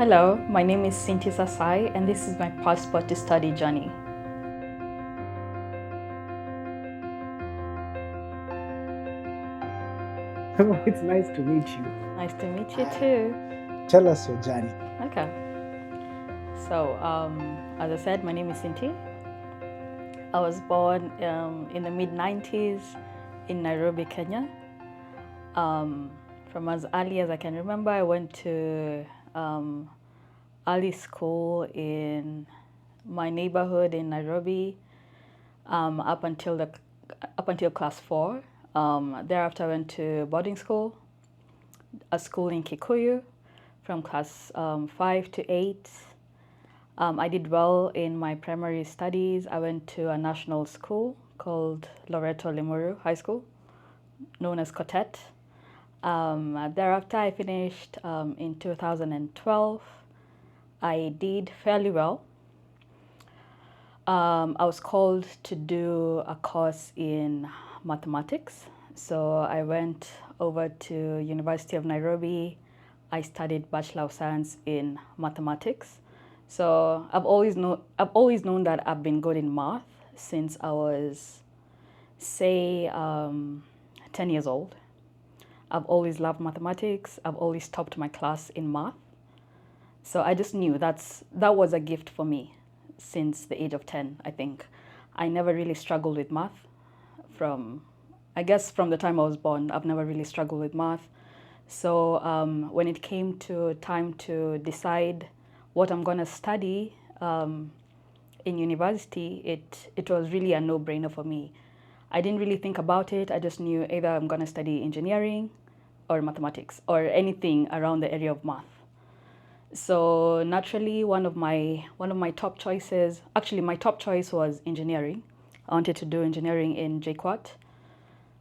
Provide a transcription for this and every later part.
Hello, my name is Sinti Sasai, and this is my passport to study journey. It's nice to meet you. Nice to meet you too. Tell us your journey. Okay, so as I said, my name is Sinti. I was born in the mid 90s in Nairobi, Kenya. From as early as I can remember, I went to early school in my neighborhood in Nairobi up until class 4. Thereafter, I went to boarding school, a school in Kikuyu, from class 5 to 8. I did well in my primary studies. I went to a national school called Loreto Limuru High School, known as Cotet. Thereafter, I finished in 2012. I did fairly well. I was called to do a course in mathematics. So I went over to University of Nairobi. I studied Bachelor of Science in mathematics. So I've always known that I've been good in math since I was, say, 10 years old. I've always loved mathematics. I've always topped my class in math. So I just knew that was a gift for me since the age of 10, I think. I never really struggled with math from the time I was born. I've never really struggled with math. So when it came to time to decide what I'm going to study in university, it was really a no-brainer for me. I didn't really think about it. I just knew either I'm going to study engineering or mathematics or anything around the area of math. So naturally, one of my top choices, actually my top choice was engineering. I wanted to do engineering in JKUAT,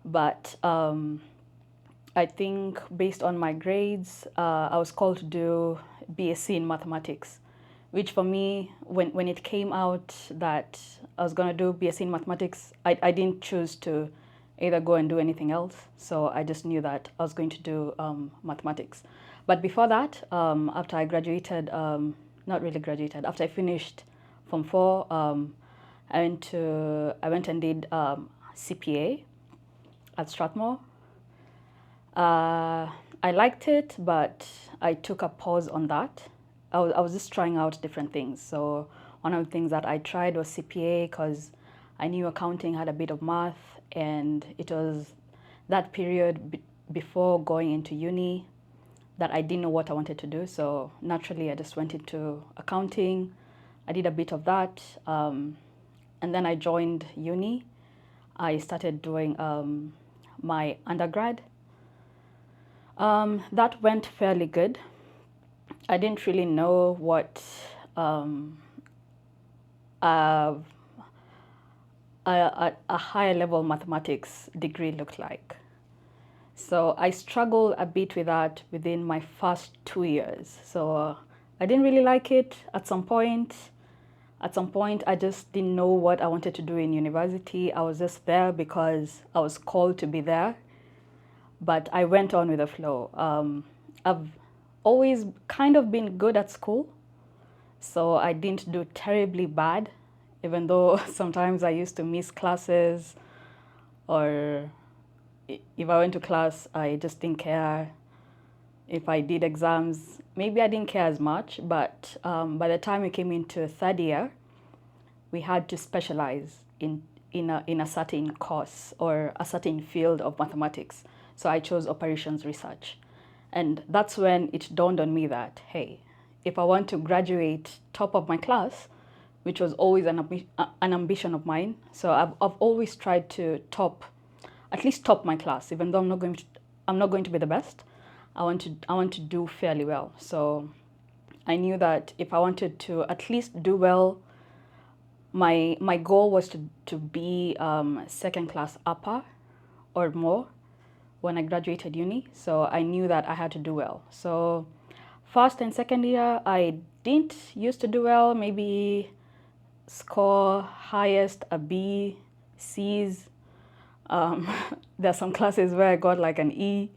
but I think based on my grades, I was called to do BSc in mathematics, which for me, when it came out that I was going to do BSc in mathematics, I didn't choose to either go and do anything else. So I just knew that I was going to do mathematics. But before that, after I graduated, not really graduated, after I finished Form 4, I went and did CPA at Strathmore. I liked it, but I took a pause on that. I was just trying out different things. So one of the things that I tried was CPA because I knew accounting had a bit of math, and it was that period before going into uni that I didn't know what I wanted to do. So naturally, I just went into accounting. I did a bit of that, and then I joined uni. I started doing my undergrad. That went fairly good. I didn't really know what a higher level mathematics degree looked like. So I struggled a bit with that within my first 2 years. So I didn't really like it at some point. At some point, I just didn't know what I wanted to do in university. I was just there because I was called to be there. But I went on with the flow. I've always kind of been good at school. So I didn't do terribly bad, even though sometimes I used to miss classes, or if I went to class, I just didn't care. If I did exams, maybe I didn't care as much, but by the time we came into third year, we had to specialize in a certain course or a certain field of mathematics. So I chose operations research. And that's when it dawned on me that, hey, if I want to graduate top of my class, which was always an ambition of mine, so I've always tried to at least top my class, even though I'm not going to be the best. I want to do fairly well. So I knew that if I wanted to at least do well, my goal was to be second class upper or more when I graduated uni. So I knew that I had to do well. So first and second year, I didn't used to do well. Maybe score highest a B, C's. There are some classes where I got like an E.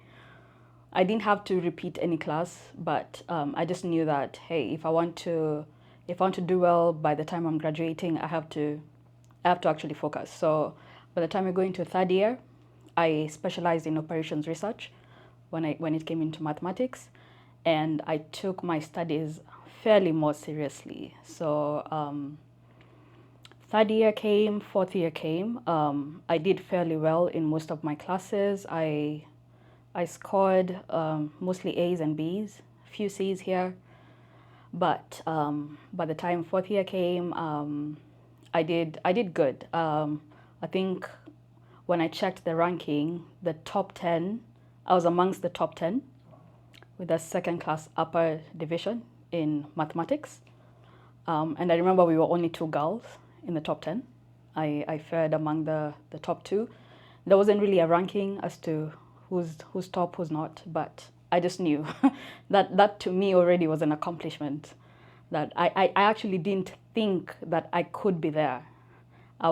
I didn't have to repeat any class, but I just knew that hey, if I want to do well by the time I'm graduating, I have to actually focus. So by the time I go into third year, I specialized in operations research when it came into mathematics, and I took my studies fairly more seriously. So third year came, fourth year came. I did fairly well in most of my classes. I scored mostly A's and B's, few C's here. But by the time fourth year came, I did good. I think when I checked the ranking, the top 10, I was amongst the top 10 with a second class upper division in mathematics. And I remember we were only two girls in the top 10. I fared among the top two. There wasn't really a ranking as to who's top, who's not, but I just knew that to me already was an accomplishment. That I actually didn't think that I could be there. I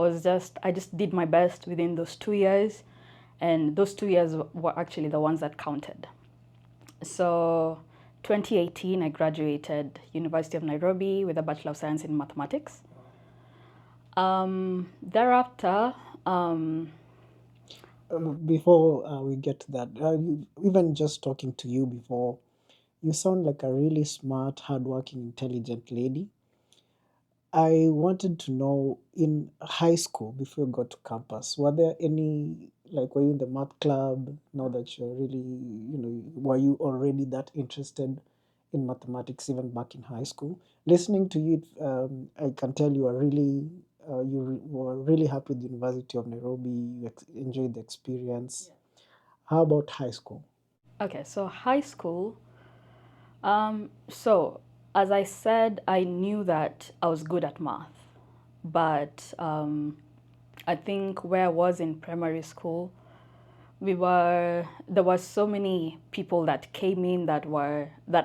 just did my best within those 2 years, and those 2 years were actually the ones that counted. So 2018, I graduated University of Nairobi with a Bachelor of Science in Mathematics. Thereafter, Before we get to that, even just talking to you before, you sound like a really smart, hardworking, intelligent lady. I wanted to know in high school before you got to campus, were there any, like, were you in the math club? Now that you're really, were you already that interested in mathematics even back in high school? Listening to you, I can tell you are really, were really happy with the University of Nairobi. You enjoyed the experience. How about high school? okay, so high school. So as I said, I knew that I was good at math, but I think where I was in primary school, there were so many people that came in that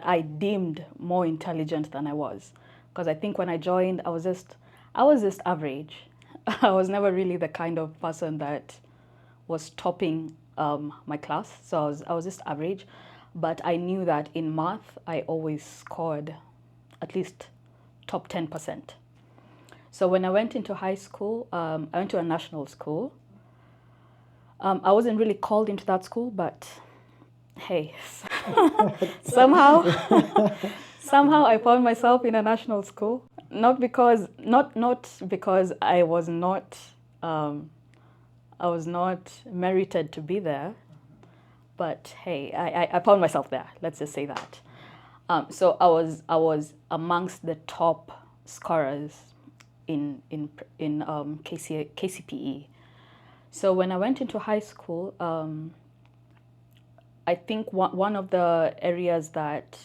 I deemed more intelligent than I was, because I think when I joined, I was just average. I was never really the kind of person that was topping my class, so I was just average. But I knew that in math, I always scored at least top 10%. So when I went into high school, I went to a national school. I wasn't really called into that school, but hey, somehow, somehow I found myself in a national school. Not because I was not merited to be there, but hey, I found myself there. Let's just say that. So I was amongst the top scorers in KCPE. So when I went into high school, I think one of the areas that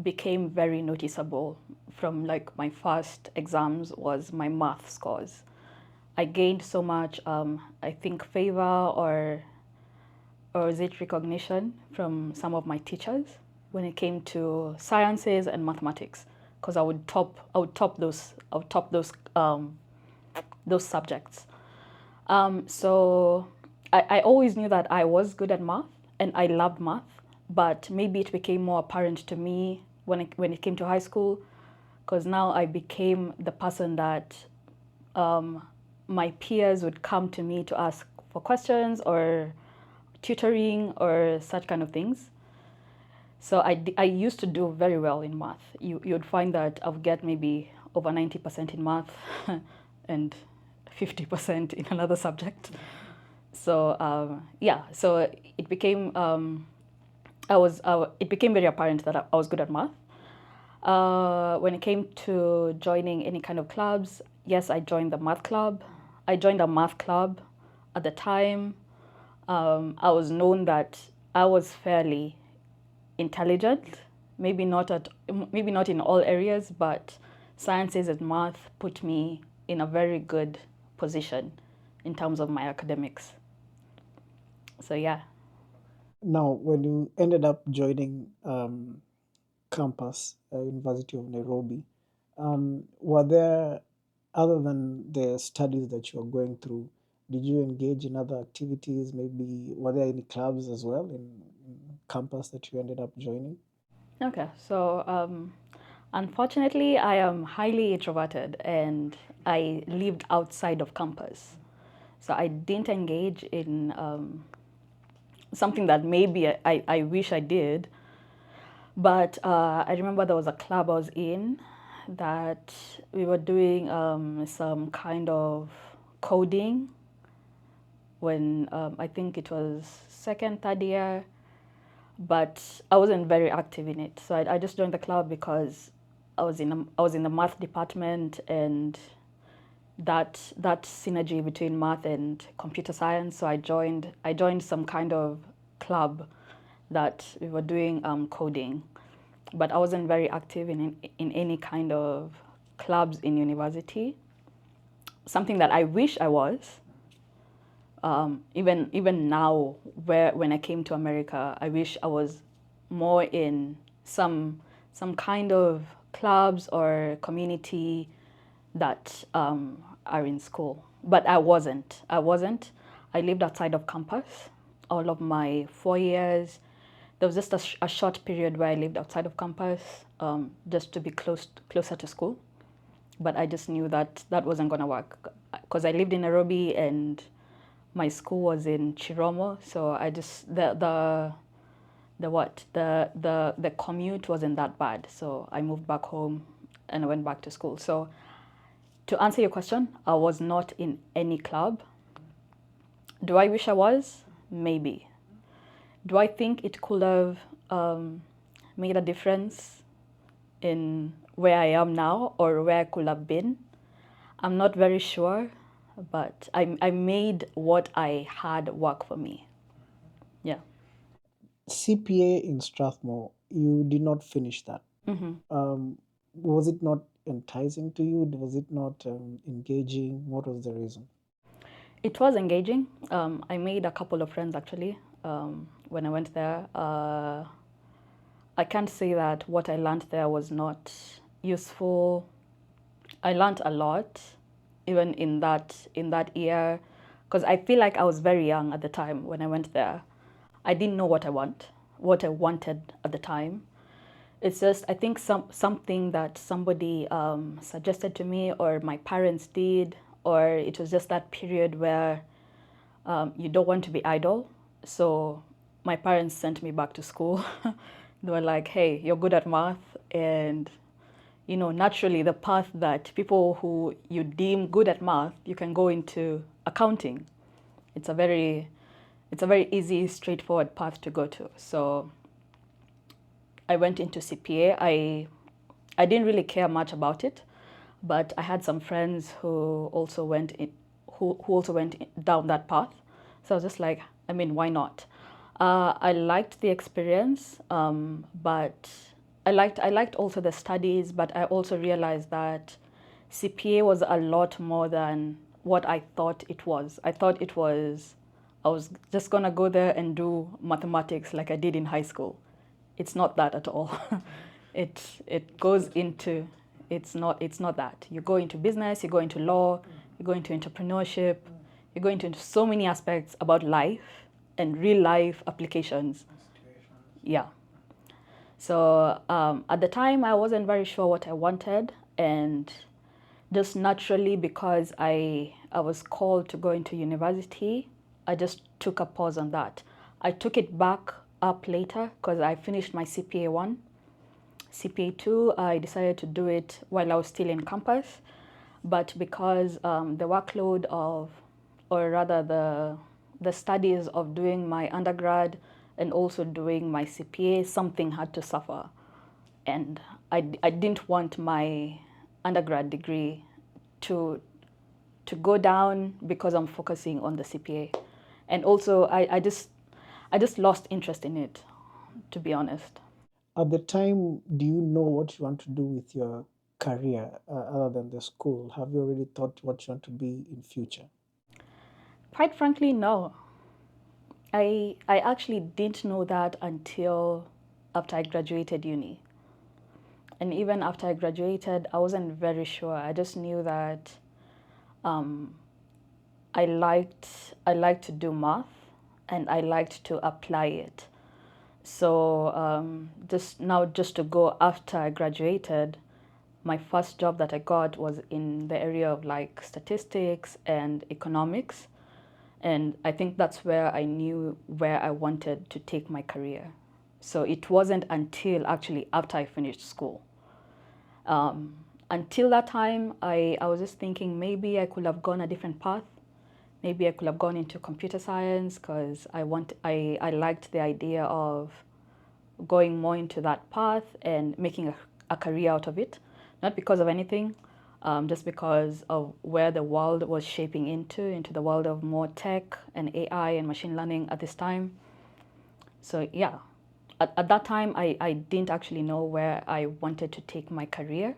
became very noticeable from like my first exams was my math scores. I gained so much, I think, favor or is it recognition from some of my teachers when it came to sciences and mathematics, because I would top those subjects. So I always knew that I was good at math and I loved math, but maybe it became more apparent to me when it came to high school, because now I became the person that my peers would come to me to ask for questions or tutoring or such kind of things. So I used to do very well in math. You'd find that I would get maybe over 90% in math and 50% in another subject. So yeah, so it became it became very apparent that I was good at math. When it came to joining any kind of clubs, yes, I joined the math club. I joined a math club at the time. I was known that I was fairly intelligent, maybe not in all areas, but sciences and math put me in a very good position in terms of my academics. So yeah. Now, when you ended up joining campus, University of Nairobi, were there, other than the studies that you were going through, did you engage in other activities? Maybe were there any clubs as well in campus that you ended up joining? Okay, so unfortunately, I am highly introverted and I lived outside of campus. So I didn't engage in something that maybe I wish I did. But I remember there was a club I was in that we were doing some kind of coding when I think it was second, third year, but I wasn't very active in it. So I just joined the club because I was in the math department and that synergy between math and computer science. So I joined some kind of club that we were doing coding, but I wasn't very active in any kind of clubs in university. Something that I wish I was. Even now, where when I came to America, I wish I was more in some kind of clubs or community that are in school. But I wasn't. I wasn't. I lived outside of campus all of my 4 years. There was just a short period where I lived outside of campus just to be closer to school. But I just knew that that wasn't going to work because I lived in Nairobi and my school was in Chiromo. So I just the commute wasn't that bad. So I moved back home and I went back to school. So to answer your question, I was not in any club. Do I wish I was? Maybe. Do I think it could have made a difference in where I am now or where I could have been? I'm not very sure, but I made what I had work for me. Yeah. CPA in Strathmore, you did not finish that. Hmm. Was it not enticing to you? Was it not engaging? What was the reason? It was engaging. I made a couple of friends actually when I went there. I can't say that what I learned there was not useful. I learned a lot, even in that year, because I feel like I was very young at the time when I went there. I didn't know what I wanted at the time. It's just I think something that somebody suggested to me or my parents did, or it was just that period where you don't want to be idle. So my parents sent me back to school. They were like, "Hey, you're good at math, and naturally the path that people who you deem good at math, you can go into accounting. It's a very it's a very easy, straightforward path to go to." So I went into CPA. I didn't really care much about it, but I had some friends who also went down that path. So I was just like, I mean, why not? I liked the experience, but I liked also the studies, but I also realized that CPA was a lot more than what I thought it was. I thought it was I was just gonna go there and do mathematics like I did in high school. It's not that at all. It goes into it's not that. You go into business, you go into law, you go into entrepreneurship, you go into so many aspects about life and real life applications. Yeah. So at the time, I wasn't very sure what I wanted, and just naturally because I was called to go into university, I just took a pause on that. I took it back up later because I finished my CPA 1. CPA 2, I decided to do it while I was still in campus, but because the workload of, or rather the studies of doing my undergrad and also doing my CPA, something had to suffer. And I didn't want my undergrad degree to to go down because I'm focusing on the CPA. And also I just lost interest in it, to be honest. At the time, do you know what you want to do with your career other than the school? Have you already thought what you want to be in future? Quite frankly, no. I actually didn't know that until after I graduated uni. And even after I graduated, I wasn't very sure. I just knew that um, I liked to do math and I liked to apply it. So just to go after I graduated, my first job that I got was in the area of like statistics and economics. And I think that's where I knew where I wanted to take my career. So it wasn't until actually after I finished school. Um, until that time, I was just thinking maybe I could have gone a different path. Maybe I could have gone into computer science because I liked the idea of going more into that path and making a career out of it. Not because of anything, just because of where the world was shaping into the world of more tech and AI and machine learning at this time. So yeah, at that time, I didn't actually know where I wanted to take my career.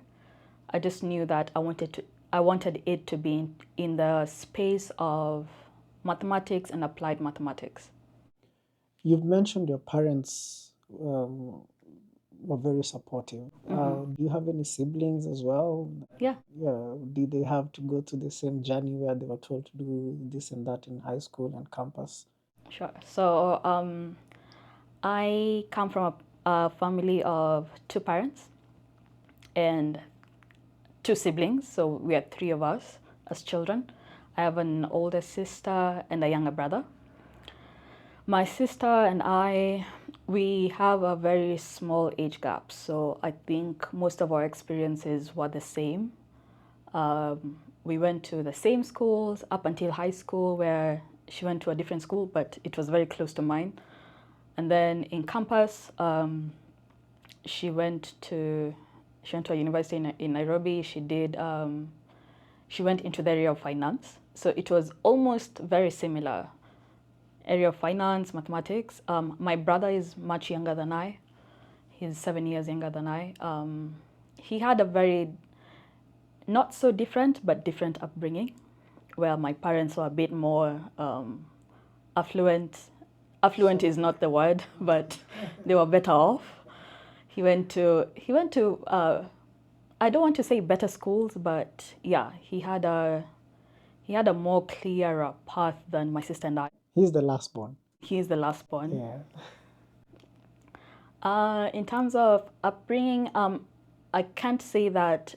I just knew that I wanted it to be in the space of mathematics and applied mathematics. You've mentioned your parents were very supportive. Do you have any siblings as well? Yeah, Yeah, did they have to go to the same journey where they were told to do this and that in high school and campus? sure. So I come from a family of two parents and two siblings. So we are three of us as children. I have an older sister and a younger brother. My sister and I, we have a very small age gap. So I think most of our experiences were the same. We went to the same schools up until high school, where she went to a different school, but it was very close to mine. And then in campus, she went to she went to a university in Nairobi. She went into the area of finance, so it was almost very similar area of finance, mathematics. My brother is much younger than I. He's 7 years younger than I. He had a very not so different, but different upbringing, where my parents were a bit more affluent. Affluent is not the word, but they were better off. He went to I don't want to say better schools, but yeah, he had a more clearer path than my sister and I. He's the last born. He is the last born. Yeah. In terms of upbringing, I can't say that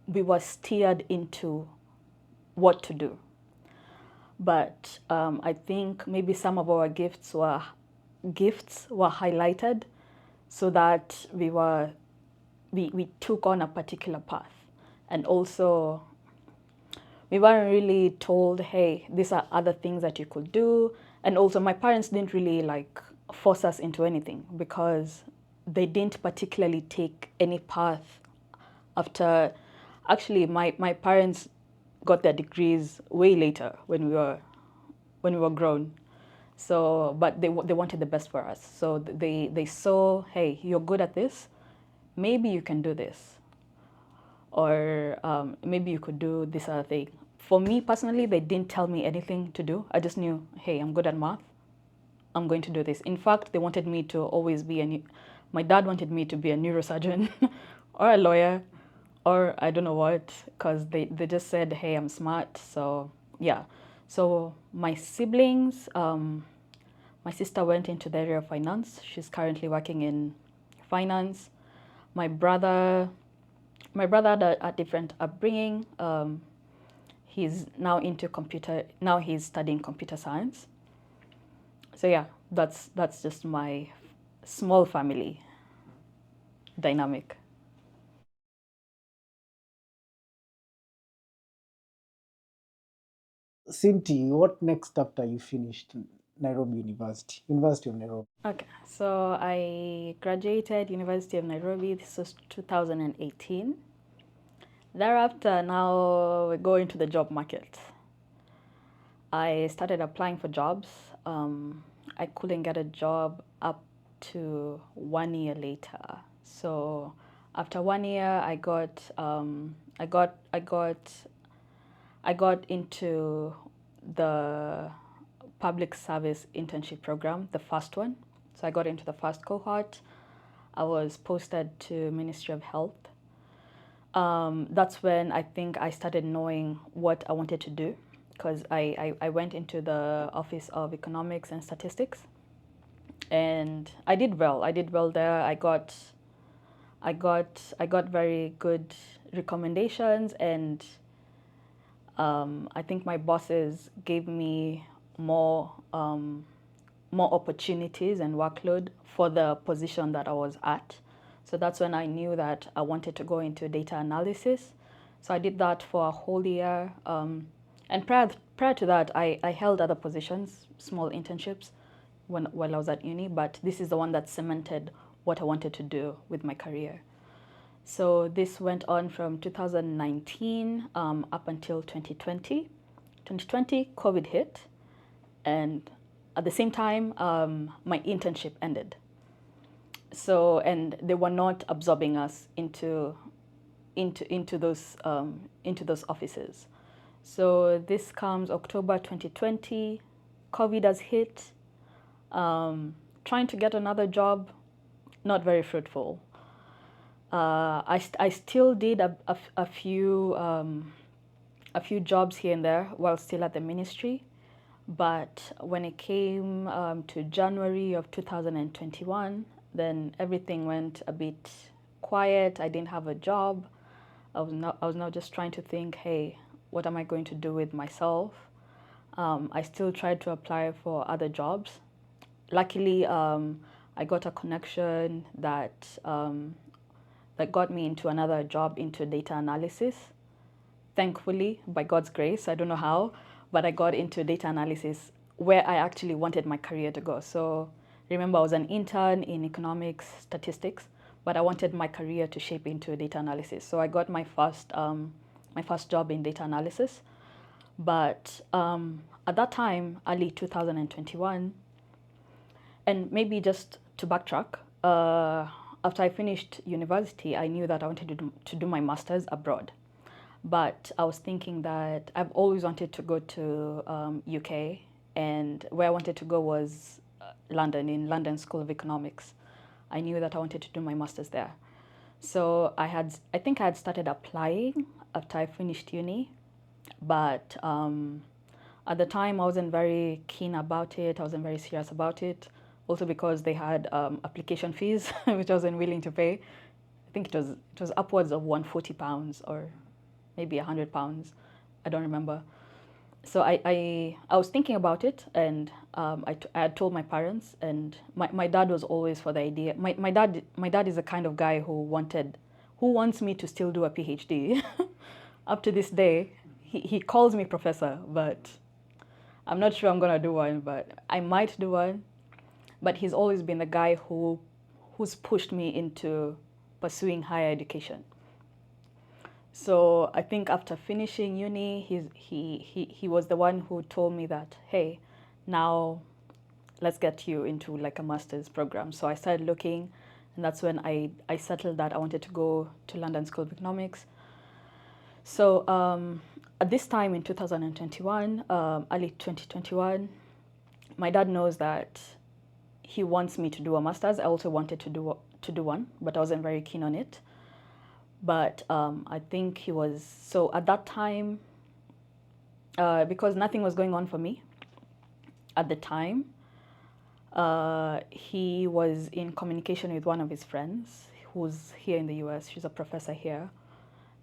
we were steered into what to do, but I think maybe some of our gifts were highlighted so that we took on a particular path, and also we weren't really told, hey, these are other things that you could do. And also my parents didn't really like force us into anything because they didn't particularly take any path after. Actually, my parents got their degrees way later when we were grown. So, but they wanted the best for us. So they saw, hey, you're good at this. Maybe you can do this, or maybe you could do this other thing. For me personally, they didn't tell me anything to do. I just knew, hey, I'm good at math. I'm going to do this. In fact, they wanted me to always be my dad wanted me to be a neurosurgeon or a lawyer or I don't know what, because they just said, hey, I'm smart. So yeah. So my siblings, my sister went into the area of finance. She's currently working in finance. My brother, my brother had a different upbringing. He's now into computer. Now he's studying computer science. So yeah, that's just my small family dynamic. Sinti, what next after you finished Nairobi University? University of Nairobi. Okay, so I graduated University of Nairobi. This was 2018. Thereafter, now we go into the job market. I started applying for jobs. I couldn't get a job up to 1 year later. So after 1 year, I got into the public service internship program, the first one. So I got into the first cohort. I was posted to Ministry of Health. That's when I think I started knowing what I wanted to do, because I went into the Office of Economics and Statistics. and I did well. I did well there. I got very good recommendations, and I think my bosses gave me more more opportunities and workload for the position that I was at. So that's when I knew that I wanted to go into data analysis. So I did that for a whole year. And prior to that, I held other positions, small internships while I was at uni, but this is the one that cemented what I wanted to do with my career. So this went on from 2019 up until 2020. 2020, COVID hit, and at the same time, my internship ended. So, and they were not absorbing us into those offices. So this comes October 2020, COVID has hit. Trying to get another job, not very fruitful. I still did a few jobs here and there while still at the ministry, but when it came to January of 2021, then everything went a bit quiet. I didn't have a job. I was now just trying to think, hey, what am I going to do with myself? I still tried to apply for other jobs. Luckily, I got a connection that got me into another job into data analysis. Thankfully, by God's grace, I don't know how, but I got into data analysis where I actually wanted my career to go. So remember, I was an intern in economics statistics, but I wanted my career to shape into data analysis. So I got my first job in data analysis. But at that time, early 2021, and maybe just to backtrack, after I finished university, I knew that I wanted to do my master's abroad. But I was thinking that I've always wanted to go to UK, and where I wanted to go was London, in London School of Economics. I knew that I wanted to do my master's there. So I think I had started applying after I finished uni, but at the time I wasn't very keen about it. I wasn't very serious about it. Also because they had application fees, which I wasn't willing to pay. I think it was upwards of £140 or maybe £100. I don't remember. So I was thinking about it, and I had told my parents, and my dad was always for the idea. My dad is the kind of guy who wants me to still do a PhD. Up to this day, he calls me professor, but I'm not sure I'm gonna do one, but I might do one. But he's always been the guy who's pushed me into pursuing higher education. So I think after finishing uni, he was the one who told me that, hey, now let's get you into like a master's program. So I started looking, and that's when I settled that I wanted to go to London School of Economics. So at this time in 2021, early 2021, my dad knows that he wants me to do a master's. I also wanted to do one, but I wasn't very keen on it. But I think he was, so at that time, because nothing was going on for me at the time, he was in communication with one of his friends who's here in the US. She's a professor here.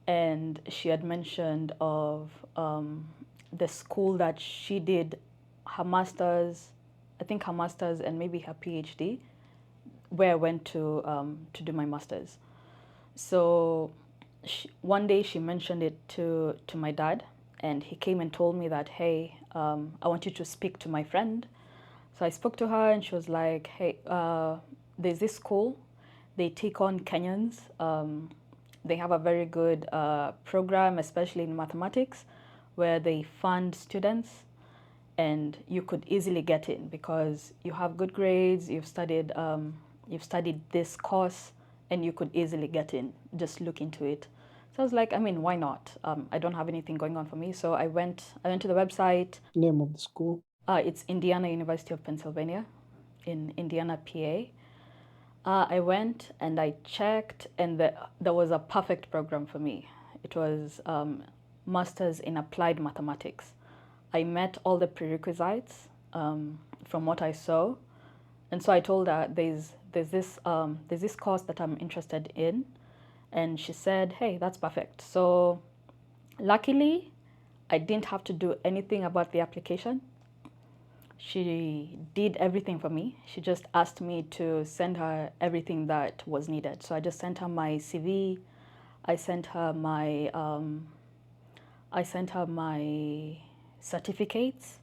And she had mentioned of the school that she did her master's, I think her master's and maybe her PhD, where I went to do my master's. So one day she mentioned it to my dad, and he came and told me that, hey, I want you to speak to my friend. So I spoke to her, and she was like, hey, there's this school. They take on Kenyans. They have a very good program, especially in mathematics, where they fund students, and you could easily get in because you have good grades, you've studied this course, and you could easily get in. Just look into it. So I was like, I mean, why not? I don't have anything going on for me. So I went to the website. Name of the school? It's Indiana University of Pennsylvania in Indiana, PA. I went and I checked, and there was a perfect program for me. It was Masters in Applied Mathematics. I met all the prerequisites from what I saw, And so I told her there's this course that I'm interested in, and she said, "Hey, that's perfect." So luckily, I didn't have to do anything about the application. She did everything for me. She just asked me to send her everything that was needed. So I just sent her my CV. I sent her my I sent her my certificates.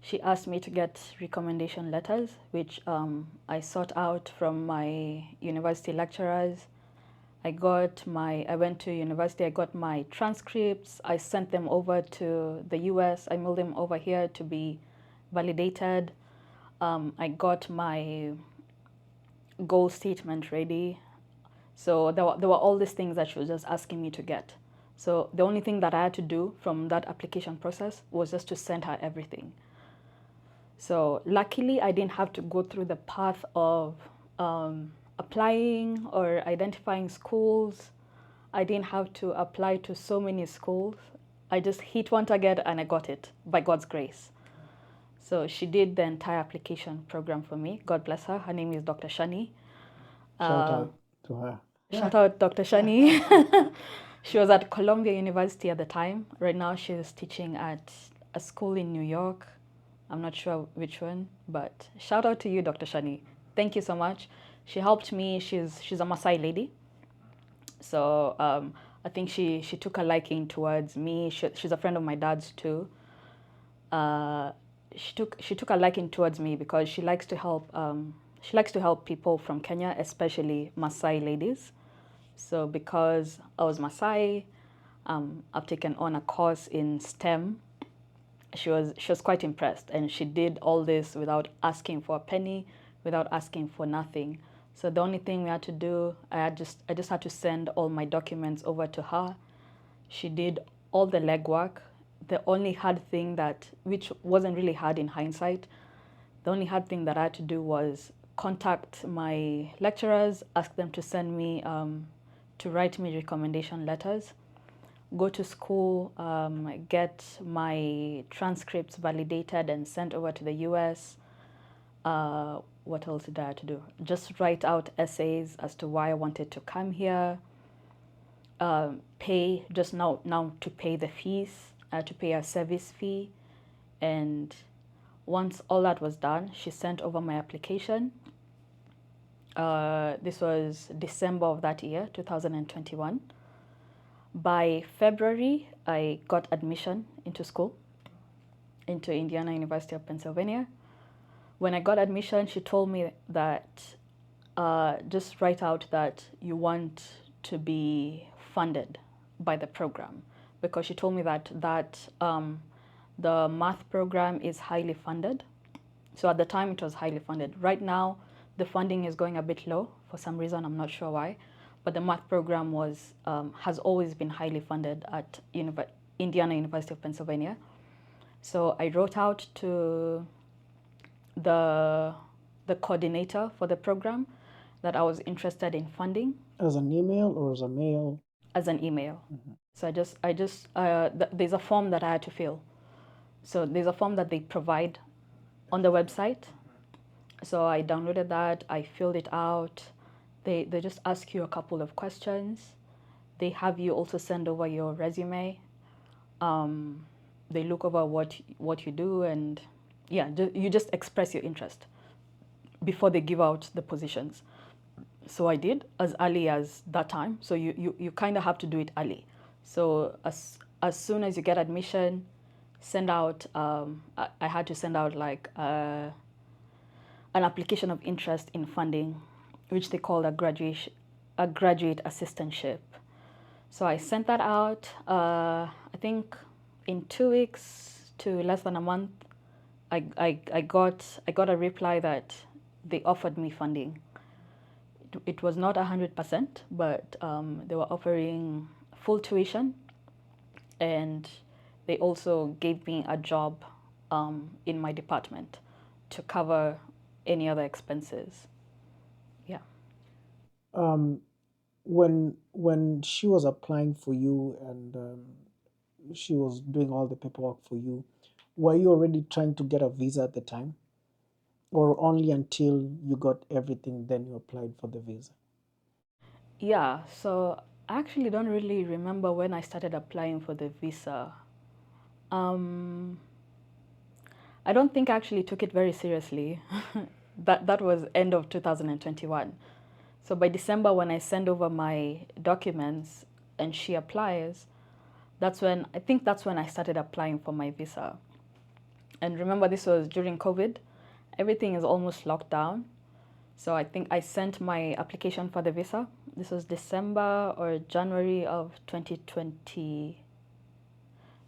She asked me to get recommendation letters, which I sought out from my university lecturers. I went to university, I got my transcripts, I sent them over to the US, I mailed them over here to be validated. I got my goal statement ready. So there were all these things that she was just asking me to get. So the only thing that I had to do from that application process was just to send her everything. So luckily, I didn't have to go through the path of applying or identifying schools. I didn't have to apply to so many schools. I just hit one target and I got it by God's grace. So she did the entire application program for me. God bless her. Her name is Dr. Shani. Shout out to her. Shout out Dr. Shani. She was at Columbia University at the time. Right now, she's teaching at a school in New York. I'm not sure which one, but shout out to you, Dr. Shani. Thank you so much. She helped me. She's a Maasai lady, so I think she took a liking towards me. She's a friend of my dad's too. Uh, she took a liking towards me because she likes to help. She likes to help people from Kenya, especially Maasai ladies. So because I was Maasai, I've taken on a course in STEM. She was quite impressed, and she did all this without asking for a penny, without asking for nothing. So the only thing we had to do, I just had to send all my documents over to her. She did all the legwork. The only hard thing which wasn't really hard in hindsight, the only hard thing that I had to do was contact my lecturers, ask them to send me, to write me recommendation letters, go to school, get my transcripts validated and sent over to the US. What else did I have to do? Just write out essays as to why I wanted to come here. Pay just now to pay the fees, to pay a service fee, and once all that was done, she sent over my application. This was December of that year, 2021. By February, I got admission into school, into Indiana University of Pennsylvania. When I got admission, she told me that just write out that you want to be funded by the program, because she told me that the math program is highly funded. So at the time, it was highly funded. Right now, the funding is going a bit low for some reason. I'm not sure why, but the math program has always been highly funded at Indiana University of Pennsylvania. So I wrote out to the coordinator for the program that I was interested in funding. As an email or as a mail? As an email. So there's a form that I had to fill. So there's a form that they provide on the website. So I downloaded that, I filled it out. They just ask you a couple of questions. They have you also send over your resume. They look over what you do, and yeah, you just express your interest before they give out the positions. So I did as early as that time. So you kind of have to do it early. So as soon as you get admission, send out. I had to send out like an application of interest in funding, which they call a graduate assistantship. So I sent that out. I think in 2 weeks to less than a month, I got a reply that they offered me funding. It was not 100%, but they were offering full tuition, and they also gave me a job in my department to cover any other expenses. Yeah. When she was applying for you and she was doing all the paperwork for you, were you already trying to get a visa at the time? or only until you got everything then you applied for the visa? Yeah, so I actually don't really remember when I started applying for the visa. Um, I don't think I actually took it very seriously. That was end of 2021. So by December, when I send over my documents and she applies, that's when I started applying for my visa. And remember, this was during COVID. Everything is almost locked down. So I think I sent my application for the visa. This was December or January of 2020.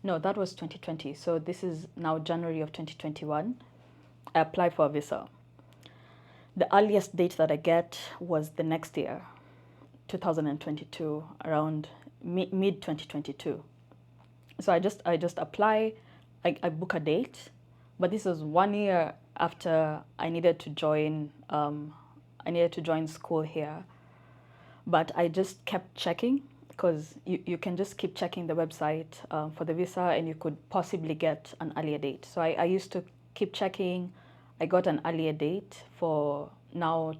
No, that was 2020. So this is now January of 2021. I applied for a visa. The earliest date that I get was the next year, 2022, around mid 2022. So I just apply, I book a date, but this was 1 year after I needed to join school here. But I just kept checking because you can just keep checking the website for the visa and you could possibly get an earlier date. So I used to keep checking. I got an earlier date for now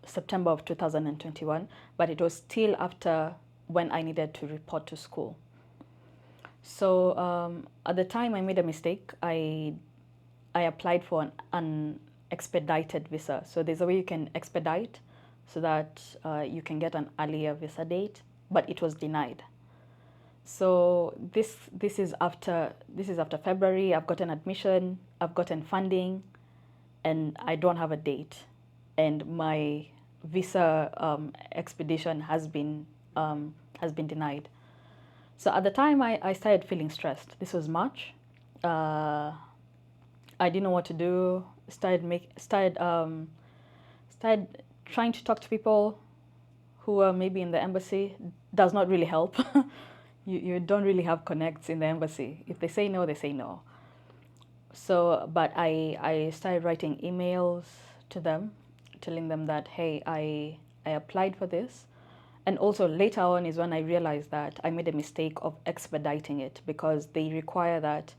September of 2021, but it was still after when I needed to report to school. So at the time I made a mistake. I applied for an expedited visa. So there's a way you can expedite so that you can get an earlier visa date, but it was denied. So this is after February. I've gotten admission, I've gotten funding, and I don't have a date, and my visa expedition has been denied. So at the time, I started feeling stressed. This was March. I didn't know what to do. Started trying to talk to people who were maybe in the embassy. Does not really help. You don't really have connects in the embassy. If they say no, they say no. So, but I started writing emails to them, telling them that, hey, I applied for this. And also later on is when I realized that I made a mistake of expediting it, because they require that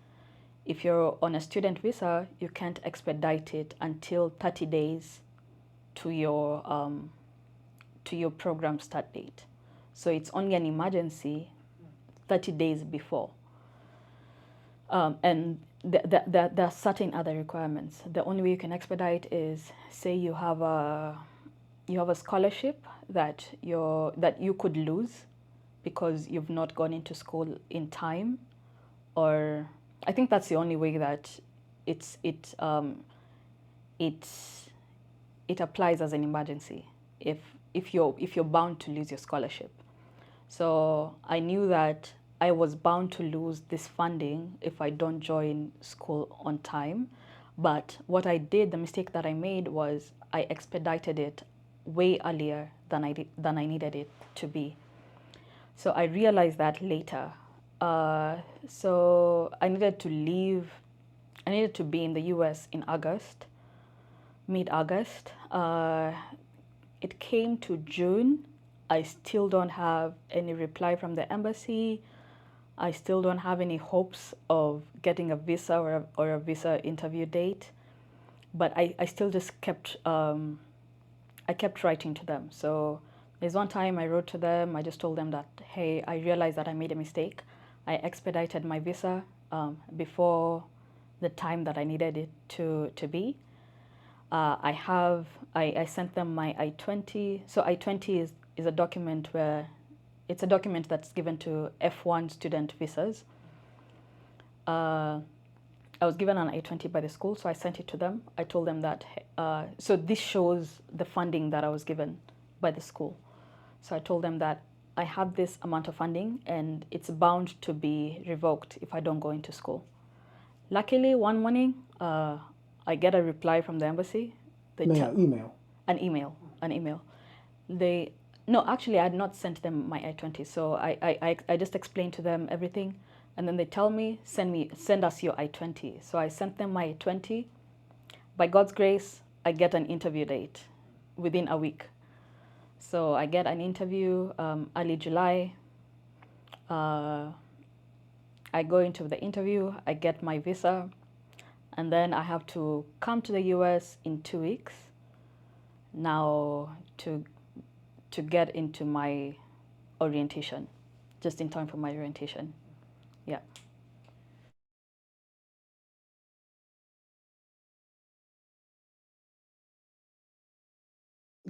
if you're on a student visa, you can't expedite it until 30 days to your program start date. So it's only an emergency 30 days before. And there are certain other requirements. The only way you can expedite is, say you have a scholarship that you could lose because you've not gone into school in time, or I think that's the only way that it applies as an emergency if you're bound to lose your scholarship. So I knew that I was bound to lose this funding if I don't join school on time. But what I did, the mistake that I made, was I expedited it way earlier than I needed it to be. So I realized that later. So I needed to leave. I needed to be in the U.S. in August, mid-August. It came to June. I still don't have any reply from the embassy. I still don't have any hopes of getting a visa or a visa interview date. But I still just kept I kept writing to them. So there's one time I wrote to them. I just told them that, hey, I realized that I made a mistake. I expedited my visa before the time that I needed it to be. I sent them my I-20. So I-20 is a document where it's a document that's given to F1 student visas. I was given an I-20 by the school, so I sent it to them. I told them that, so this shows the funding that I was given by the school. So I told them that I have this amount of funding and it's bound to be revoked if I don't go into school. Luckily, one morning, I get a reply from the embassy. Email. An email. No, actually, I had not sent them my I-20. So I just explained to them everything. And then they tell me, send us your I-20. So I sent them my I-20. By God's grace, I get an interview date within a week. So I get an interview early July. I go into the interview. I get my visa. and then I have to come to the US in 2 weeks now to get into my orientation, just in time for my orientation. Yeah.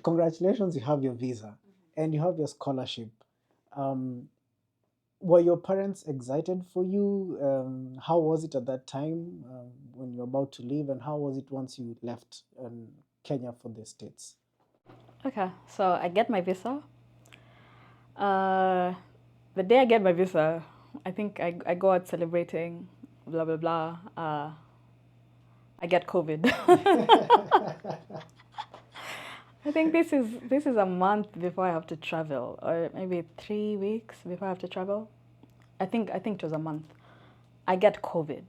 Congratulations, you have your visa and you have your scholarship. Um, were your parents excited for you? How was it at that time when you're about to leave, and how was it once you left Kenya for the States? Okay, so I get my visa. Uh, the day I get my visa, I think I go out celebrating, blah blah blah. I get COVID. I think this is a month before I have to travel, or maybe 3 weeks before I have to travel. I think it was a month. I get COVID.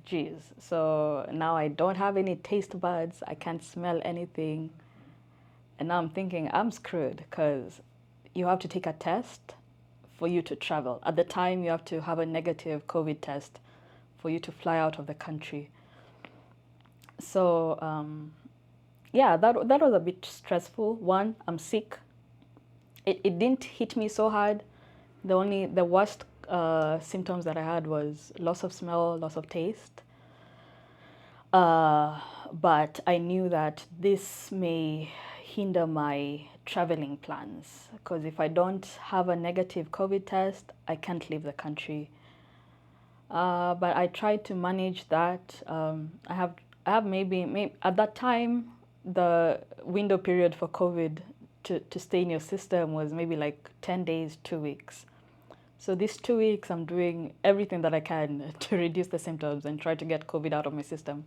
Jeez. So now I don't have any taste buds. I can't smell anything. And now I'm thinking I'm screwed because you have to take a test for you to travel. At the time, you have to have a negative COVID test for you to fly out of the country. So yeah, that was a bit stressful. One, I'm sick. It didn't hit me so hard. The worst symptoms that I had was loss of smell, loss of taste. But I knew that this may hinder my traveling plans because if I don't have a negative COVID test, I can't leave the country. But I tried to manage that. I have maybe at that time the window period for COVID to stay in your system was maybe like 10 days, 2 weeks. So these 2 weeks, I'm doing everything that I can to reduce the symptoms and try to get COVID out of my system.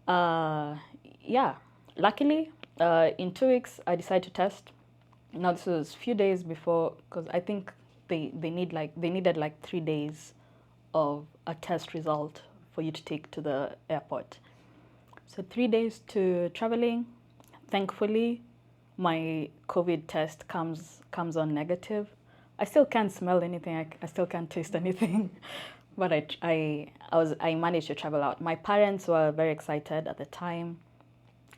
Uh, yeah, luckily, in 2 weeks, I decided to test. Now this was a few days before, because I think they needed like 3 days of a test result for you to take to the airport. So 3 days to traveling. Thankfully, my COVID test comes on negative. I still can't smell anything. I still can't taste anything, but I managed to travel out. My parents were very excited at the time.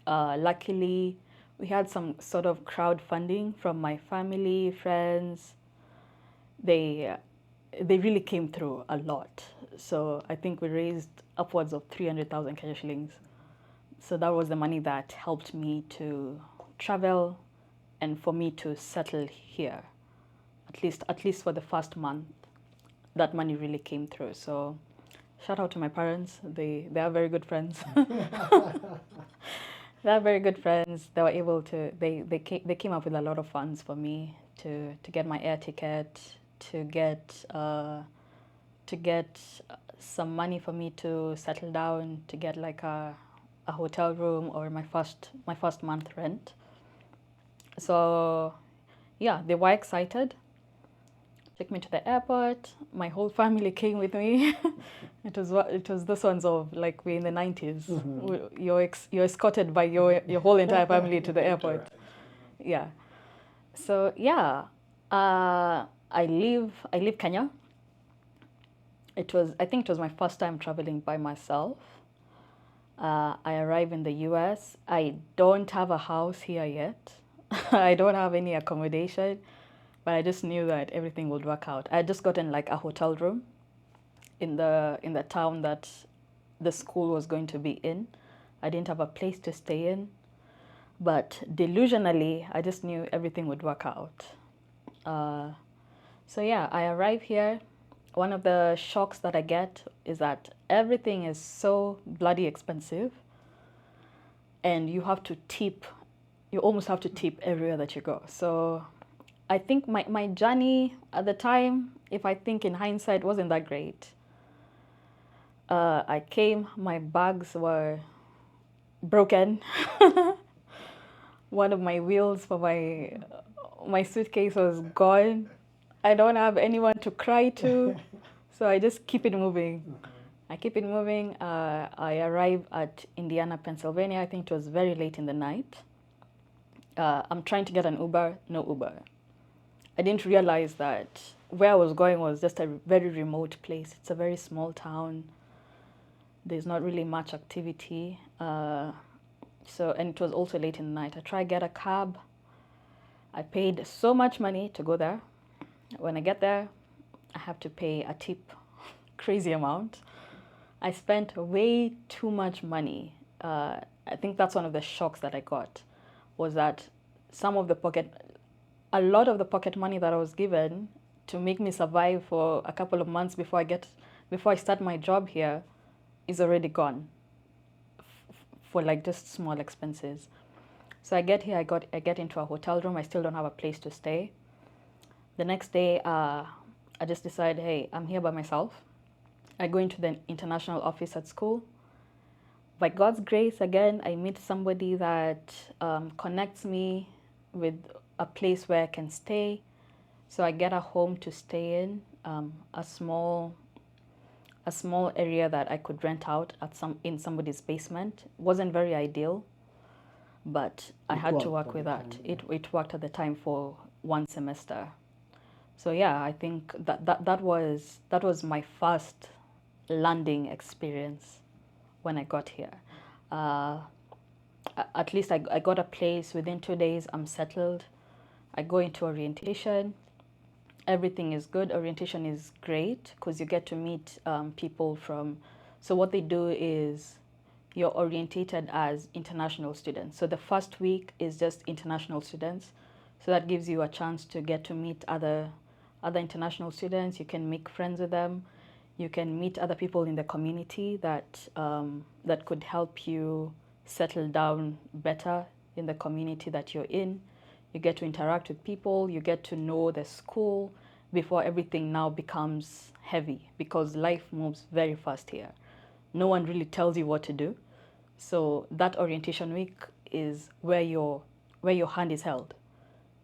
Luckily, we had some sort of crowdfunding from my family, friends. They they really came through a lot. So I think we raised upwards of 300,000 Kenya shillings. So that was the money that helped me to travel and for me to settle here. At least for the first month, that money really came through. So shout out to my parents. They are very good friends. They are very good friends. They were able to they came up with a lot of funds for me to get my air ticket, to get some money for me to settle down, to get like a hotel room or my first month rent. So yeah, they were excited. Took me to the airport. My whole family came with me. It was those ones of like we're in the 90s. You're escorted by your whole entire family to the airport. Yeah. So yeah, I leave Kenya. I think it was my first time traveling by myself. I arrive in the US. I don't have a house here yet. I don't have any accommodation, but I just knew that everything would work out. I had just gotten like a hotel room in the town that the school was going to be in. I didn't have a place to stay in, but delusionally, I just knew everything would work out. Uh, so yeah, I arrive here. One of the shocks that I get is that everything is so bloody expensive, and you have to tip. You almost have to tip everywhere that you go. So I think my journey at the time, if I think in hindsight, wasn't that great. I came, my bags were broken. One of my wheels for my suitcase was gone. I don't have anyone to cry to, so I just keep it moving. I keep it moving. I arrive at Indiana, Pennsylvania. I think it was very late in the night. I'm trying to get an Uber, no Uber. I didn't realize that where I was going was just a very remote place. It's a very small town. There's not really much activity. And it was also late in the night. I tried get a cab. I paid so much money to go there. When I get there, I have to pay a tip, crazy amount. I spent way too much money. I think that's one of the shocks that I got, was that some of the pocket, a lot of the pocket money that I was given to make me survive for a couple of months before I start my job here, is already gone for like just small expenses. So I get here, I get into a hotel room. I still don't have a place to stay. The next day, I just decide, hey, I'm here by myself. I go into the international office at school. By God's grace, again, I meet somebody that connects me with a place where I can stay. So I get a home to stay in, a small area that I could rent out in somebody's basement. Wasn't very ideal, but I It had to worked work at with the that. time. It worked at the time for one semester. So yeah, I think that was my first landing experience when I got here. Uh, at least I got a place within 2 days. I'm settled. I go into orientation. Everything is good. Orientation is great because you get to meet people from. So what they do is you're orientated as international students. So the first week is just international students. So that gives you a chance to get to meet other international students. You can make friends with them. You can meet other people in the community that could help you settle down better in the community that you're in. You get to interact with people. You get to know the school before everything now becomes heavy, because life moves very fast here. No one really tells you what to do. So that orientation week is where your hand is held.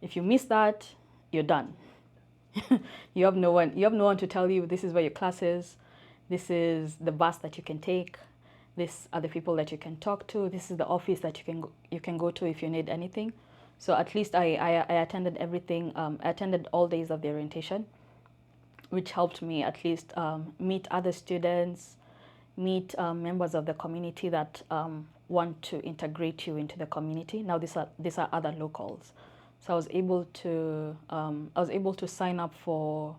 If you miss that, you're done. You have no one to tell you this is where your class is, this is the bus that you can take, these are the people that you can talk to, this is the office that you can go to if you need anything. So at least I attended everything. I attended all days of the orientation, which helped me at least meet other students, meet members of the community that want to integrate you into the community. Now these are other locals, so I was able to sign up for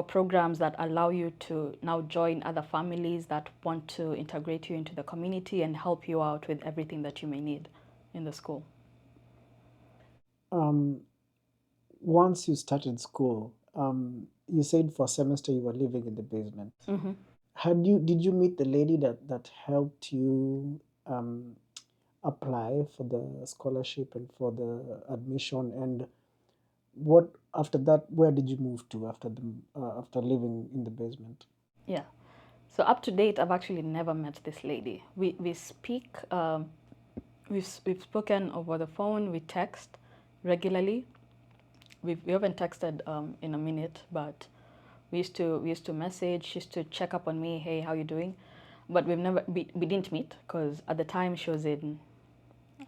programs that allow you to now join other families that want to integrate you into the community and help you out with everything that you may need in the school. Um, Once you started school, you said for a semester you were living in the basement. Mm-hmm. Did you meet the lady that helped you apply for the scholarship and for the admission? And what after that? Where did you move to after living in the basement? Yeah. So up to date, I've actually never met this lady. We speak, we've spoken over the phone, we text regularly. We haven't texted in a minute, but we used to message. She used to check up on me. Hey, how you doing? But we didn't meet because at the time she was in,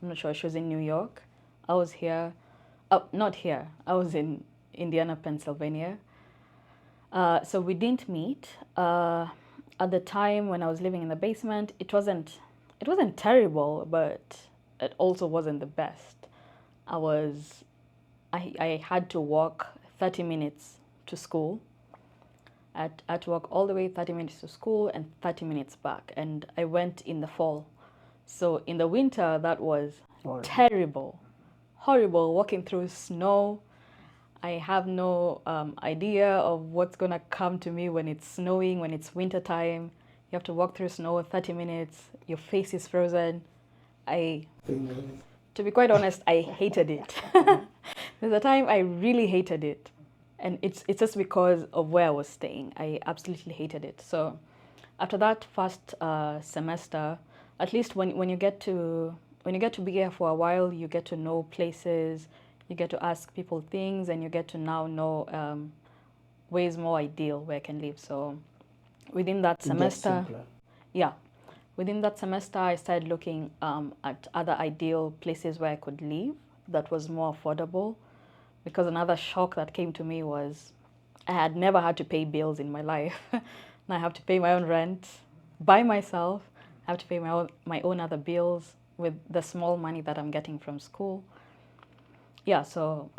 I'm not sure, she was in New York. I was here, not here. I was in Indiana, Pennsylvania. So we didn't meet. At the time when I was living in the basement, it wasn't terrible, but it also wasn't the best. I was I had to walk 30 minutes to school. I had to walk all the way 30 minutes to school and 30 minutes back. And I went in the fall. So in the winter, that was Horrible. terrible, horrible walking through snow. I have no idea of what's going to come to me when it's snowing, when it's winter time. You have to walk through snow 30 minutes, your face is frozen. I To be quite honest, I hated it. There's a time I really hated it. And it's just because of where I was staying. I absolutely hated it. So after that first semester, at least when you get to be here for a while, you get to know places, you get to ask people things, and you get to now know ways more ideal where I can live. So within that It gets semester, simpler. yeah, within that semester, I started looking at other ideal places where I could live that was more affordable. Because another shock that came to me was I had never had to pay bills in my life. And I have to pay my own rent. by myself. I have to pay my own other bills with the small money that I'm getting from school. Yeah, so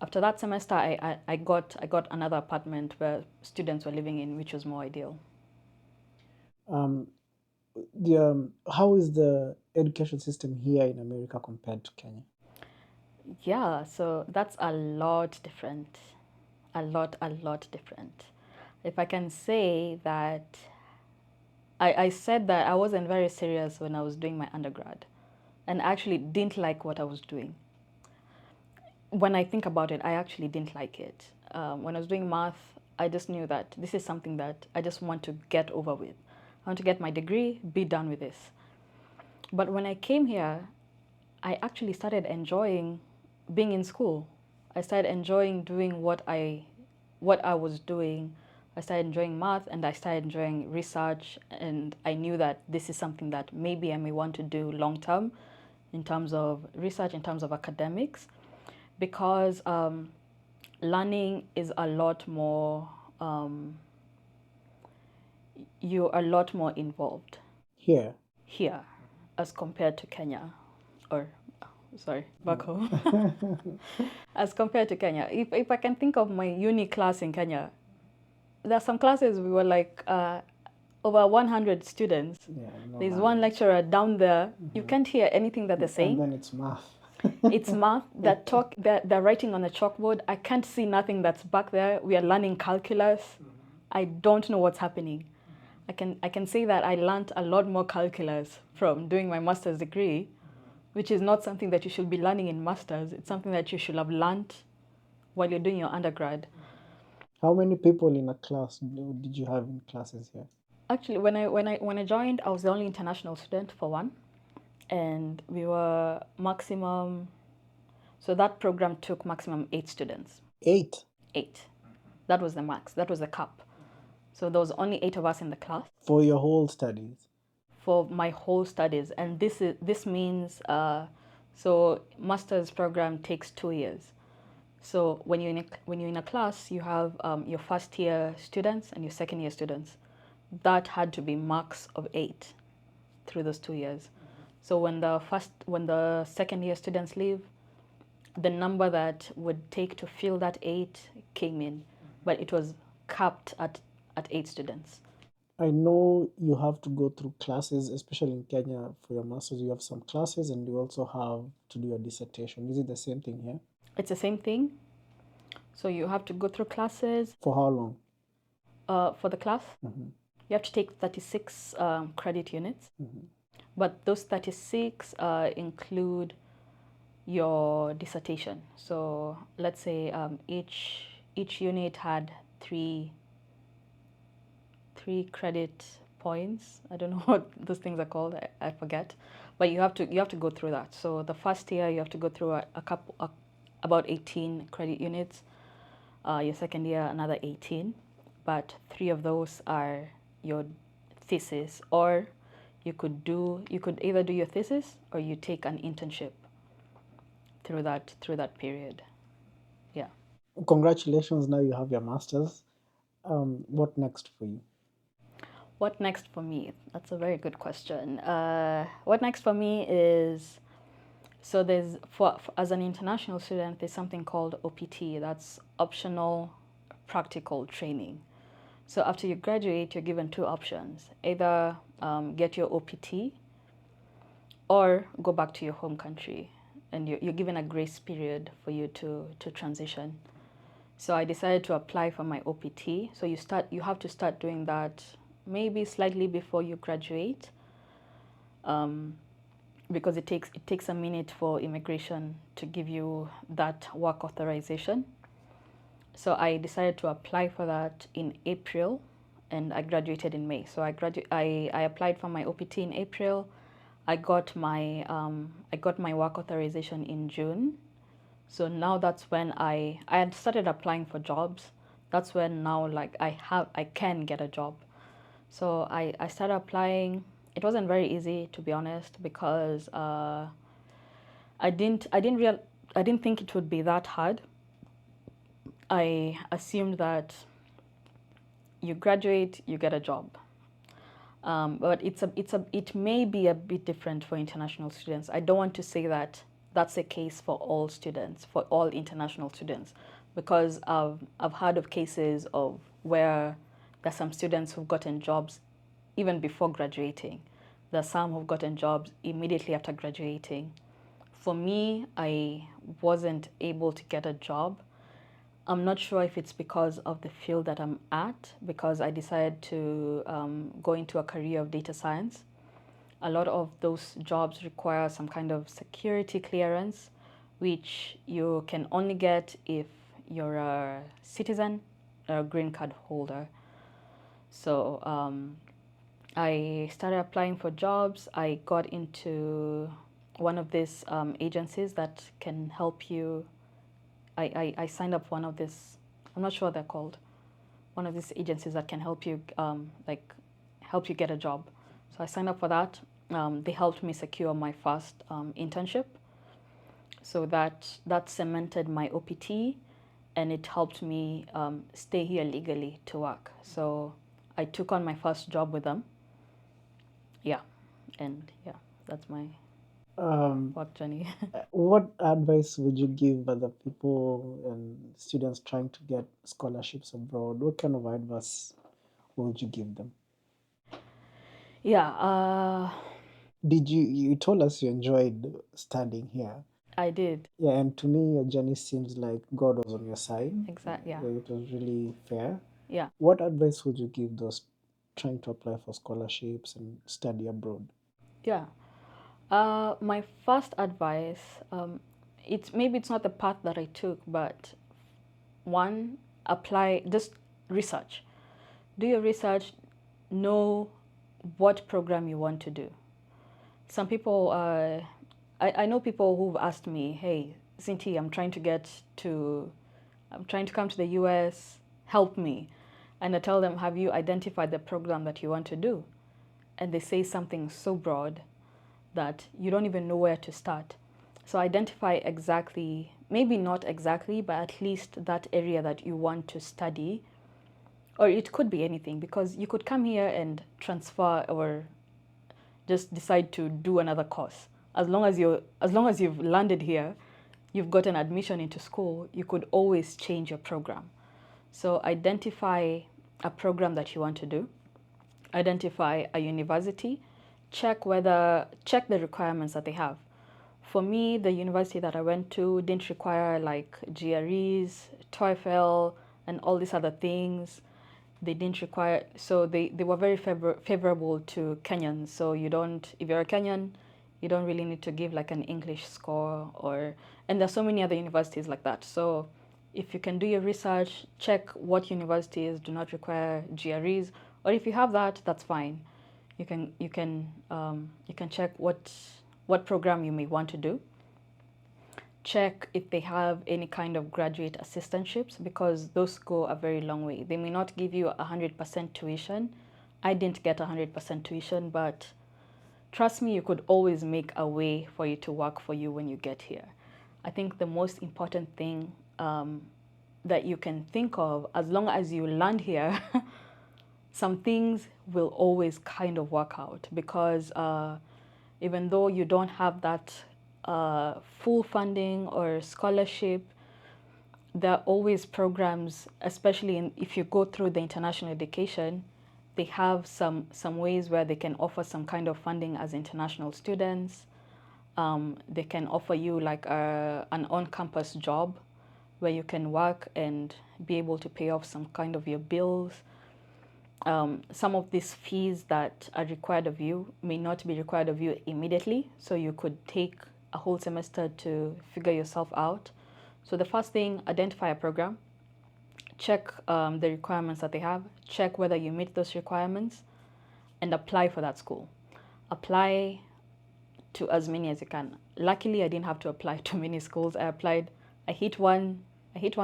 after that semester, I got another apartment where students were living in, which was more ideal. Um, how is the education system here in America compared to Kenya? Yeah, so that's a lot different. A lot different. If I can say that, I said that I wasn't very serious when I was doing my undergrad and actually didn't like what I was doing. When I think about it, I actually didn't like it. When I was doing math, I just knew that this is something that I just want to get over with. I want to get my degree, be done with this. But when I came here, I actually started enjoying being in school. I started enjoying doing what I was doing. I started enjoying math and I started enjoying research, and I knew that this is something that maybe I may want to do long term in terms of research, in terms of academics, because learning is a lot more, you're a lot more involved Here. here as compared to Kenya, or sorry, back home. As compared to Kenya. If I can think of my uni class in Kenya, there are some classes we were like over 100 students. Yeah, no There's one learning. lecturer down there. You can't hear anything that they're And saying. then it's math. It's math. They're writing on a chalkboard. I can't see nothing that's back there. We are learning calculus. I don't know what's happening. I can say that I learned a lot more calculus from doing my master's degree, which is not something that you should be learning in masters. It's something that you should have learned while you're doing your undergrad. How many people in a class did you have in classes here? Actually, when I joined, I was the only international student for one, and we were maximum. So that program took maximum 8 students. 8 Eight. That was the max. That was the cap. So there was only 8 of us in the class for your whole studies. for my whole studies, and this means so master's program takes 2 years. So when you're in a class, you have your first year students and your second year students. That had to be max of 8 through those 2 years. So when the second year students leave, the number that would take to fill that 8 came in, but it was capped at 8 students. I know you have to go through classes, especially in Kenya for your master's. You have some classes and you also have to do your dissertation. Is it the same thing here? It's the same thing. So you have to go through classes. For how long? For the class, you have to take 36 credit units, but those 36 include your dissertation. So let's say each unit had three credit points. I don't know what those things are called. I forget, but you have to go through that. So the first year you have to go through about 18 credit units. Your second year another 18, but 3 of those are your thesis, or you could either do your thesis or you take an internship through that period. Yeah. Congratulations, now you have your master's. What next for you? What next for me? That's a very good question. What next for me is, so there's as an international student, there's something called OPT. That's optional practical training. So after you graduate, you're given 2 options: either get your OPT or go back to your home country, and you're given a grace period for you to transition. So I decided to apply for my OPT. So you have to start doing that maybe slightly before you graduate, because it takes a minute for immigration to give you that work authorization. So I decided to apply for that in April, and I graduated in May. So I applied for my OPT in April. I got my work authorization in June. So now that's when I had started applying for jobs. That's when now, like, I can get a job. So I started applying. It wasn't very easy, to be honest, because I didn't think it would be that hard. I assumed that you graduate, you get a job. But it may be a bit different for international students. I don't want to say that that's the case for all students, for all international students, because I've heard of cases of where there's some students who've gotten jobs even before graduating. There's some who've gotten jobs immediately after graduating. For me, I wasn't able to get a job. I'm not sure if it's because of the field that I'm at, because I decided to go into a career of data science. A lot of those jobs require some kind of security clearance, which you can only get if you're a citizen or a green card holder. So I started applying for jobs. I got into one of these agencies that can help you. I signed up one of this, I'm not sure what they're called, one of these agencies that can help you, help you get a job. So I signed up for that. They helped me secure my first internship. So that cemented my OPT, and it helped me stay here legally to work. So I took on my first job with them. Yeah, and yeah, that's my Um, work journey. what advice would you give other people and students trying to get scholarships abroad? What kind of advice would you give them? Yeah, Did you told us you enjoyed studying here? I did. Yeah, and to me, your journey seems like God was on your side. Exactly. Yeah, It was really fair. yeah, What advice would you give those trying to apply for scholarships and study abroad? yeah. My first advice, it's not the path that I took, but one, apply, just research. Do your research, know what program you want to do. Some people, I know people who've asked me, hey, Sinti, I'm trying to come to the US, help me. And I tell them, have you identified the program that you want to do? And they say something so broad that you don't even know where to start. So identify exactly, maybe not exactly, but at least that area that you want to study. Or it could be anything, because you could come here and transfer or just decide to do another course. As long as you've landed here, you've got an admission into school, you could always change your program. So identify a program that you want to do, identify a university, check the requirements that they have. For me, the university that I went to didn't require like GREs, TOEFL, and all these other things. They didn't require, so they were very favorable to Kenyans. So you don't, if you're a Kenyan, you don't really need to give like an English score or, and there's so many other universities like that. So if you can do your research, check what universities do not require GREs, or if you have that, that's fine. You can check what program you may want to do. Check if they have any kind of graduate assistantships, because those go a very long way. They may not give you 100% tuition. I didn't get 100% tuition, but trust me, you could always make a way for you to work for you when you get here. I think the most important thing that you can think of, as long as you land here, some things will always kind of work out, because even though you don't have that full funding or scholarship, there are always programs, especially if you go through the international education, they have some ways where they can offer some kind of funding as international students. They can offer you like an on-campus job where you can work and be able to pay off some kind of your bills. Some of these fees that are required of you may not be required of you immediately, so you could take a whole semester to figure yourself out. So the first thing, identify a program, check the requirements that they have, check whether you meet those requirements, and apply for that school. Apply to as many as you can. Luckily, I didn't have to apply to many schools. I applied, I hit one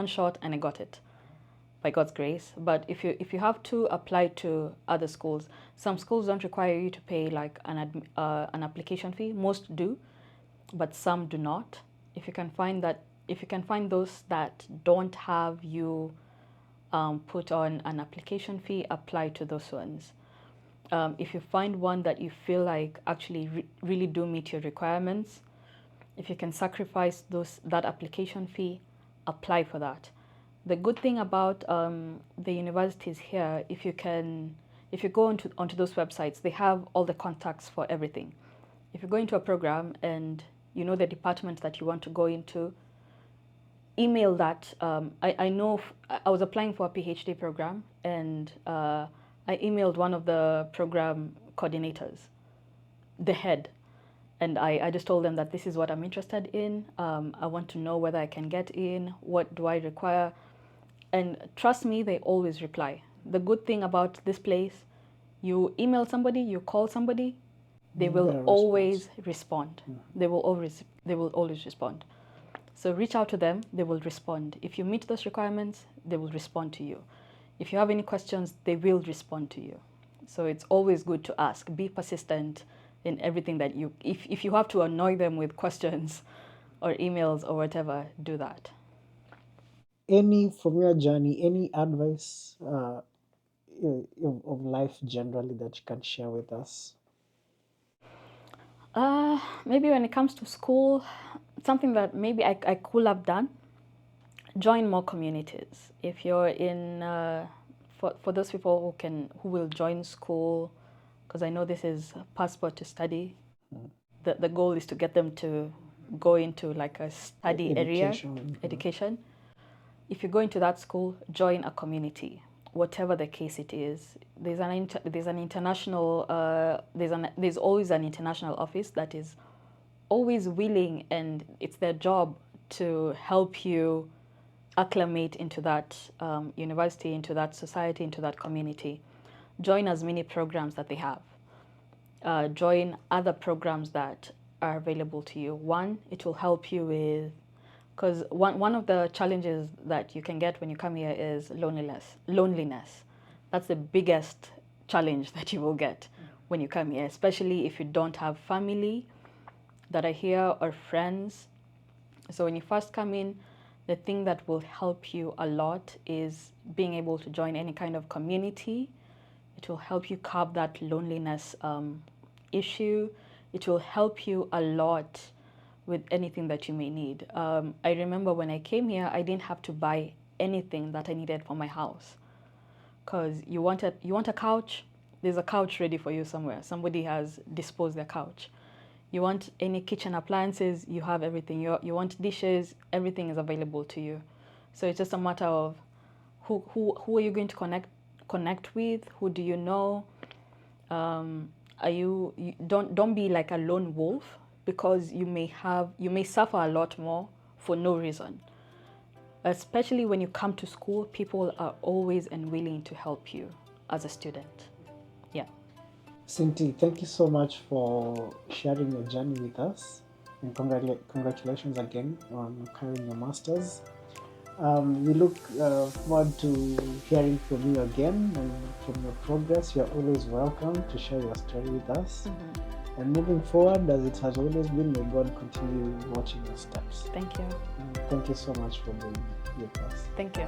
shot, and I got it by God's grace. But if you have to apply to other schools, some schools don't require you to pay like an application fee. Most do, but some do not. If you can find those that don't have you put on an application fee, apply to those ones. If you find one that you feel like actually really do meet your requirements, if you can sacrifice that application fee, apply for that. The good thing about the universities here, if you go onto those websites, they have all the contacts for everything. If you go into a program and you know the department that you want to go into, email that. I know I was applying for a PhD program, and I emailed one of the program coordinators, the head, and I just told them that this is what I'm interested in. I want to know whether I can get in, what do I require, and trust me, they always reply. The good thing about this place, you email somebody, you call somebody, they will Their always response. respond. They will always respond. So reach out to them, they will respond. If you meet those requirements, they will respond to you. If you have any questions, they will respond to you. So it's always good to ask. Be persistent in everything that if you have to annoy them with questions or emails or whatever, do that. From your journey, any advice of life generally that you can share with us? Maybe when it comes to school, something that maybe I could have done, join more communities. If you're in, for those people who will join school, because I know this is passport to study. The goal is to get them to go into like a study area, education. If you go into that school, join a community, whatever the case it is. There's an international, there's always an international office that is always willing, and it's their job to help you acclimate into that university, into that society, into that community. Join as many programs that they have. Join other programs that are available to you. One, it will help you with, because one of the challenges that you can get when you come here is loneliness. That's the biggest challenge that you will get when you come here, especially if you don't have family that are here or friends. So when you first come in, the thing that will help you a lot is being able to join any kind of community. It will help you curb that loneliness issue. It will help you a lot with anything that you may need. I remember when I came here, I didn't have to buy anything that I needed for my house. Because you want a couch, there's a couch ready for you somewhere. Somebody has disposed their couch. You want any kitchen appliances, you have everything. You want dishes, everything is available to you. So it's just a matter of who are you going to connect with? Who do you know? Don't be like a lone wolf, because you may suffer a lot more for no reason. Especially when you come to school, people are always and willing to help you as a student. Yeah. Sinti, thank you so much for sharing your journey with us, and congratulations again on carrying your masters. We look forward to hearing from you again and from your progress. You're always welcome to share your story with us. And moving forward, as it has always been, may God continue watching your steps. Thank you. Thank you so much for being with us. Thank you.